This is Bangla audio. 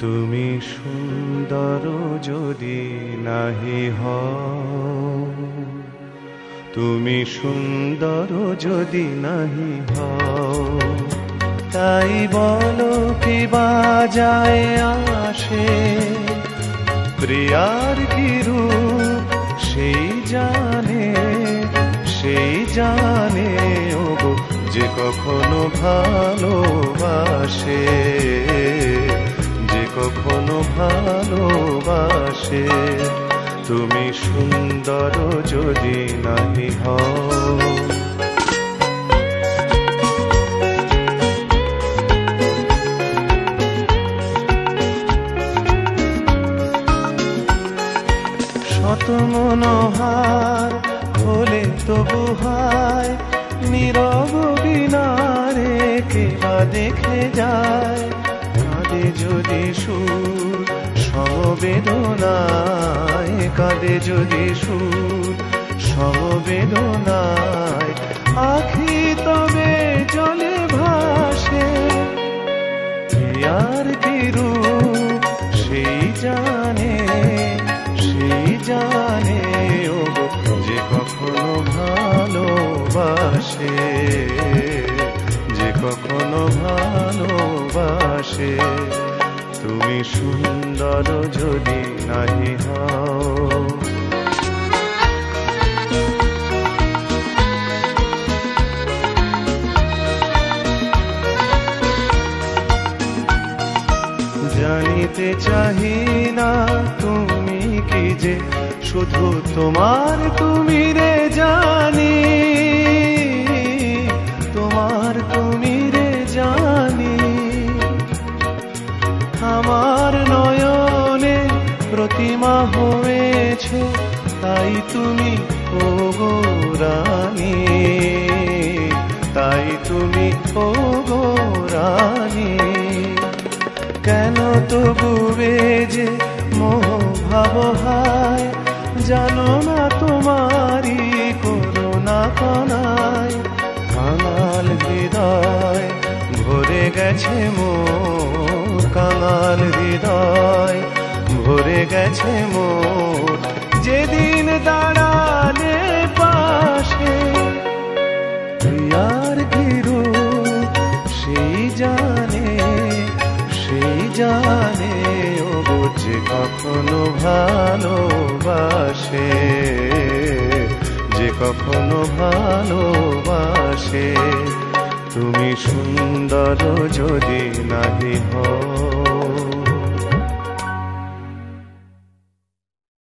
তুমি সুন্দর যদি নাহি হও, তুমি সুন্দর যদি নাহি হও, তাই বলো কি বাজায় আসে, প্রিয়ার কি রূপ সেই জানে, সেই জানে ওগো যে কখনো ভালোবাসে, যে কখনো ভালোবাসে। তুমি সুন্দর যদি নাহি হও, শত মনোহার হলে তবু হায়, নীরব বিনারে কেবা দেখে যায়, কাঁদে যদি সুর সমবেদনায়, কাঁদে যদি সুর সমবেদনায়, আখি তবে জলে ভাসে, প্রিয়ার কি রূপ সেই জানে, সেই জানে ওগো যে কখনো ভালোবাসে, যে কখনো ভালোবাসে। তুমি সুন্দর যদি নাহি হও, জানিতে চাহি না তুমি কি যে শুধু তোমার তুমি রে জানি, তোমার তুমি রে জানি, আমার নয়নে প্রতিমা হয়েছে তাই তুমি ওগো রানী, তাই তুমি ওগো রানী। কেন তবুবে যে মোহ ভাব হায়, জানো না তোমারি করুণা কণায়, কাঙাল হৃদয় ভরে গেছে মোর, কাঙাল হৃদয় ভরে গেছে মোর, যেদিন দাঁড়ালে পাশে, প্রিয়ার কি রূপ সেই জানে, সেই জানে ওগো যে কখনো ভালোবাসে, যে কখনো ভালোবাসে। তুমি সুন্দর যদি নাহি হও।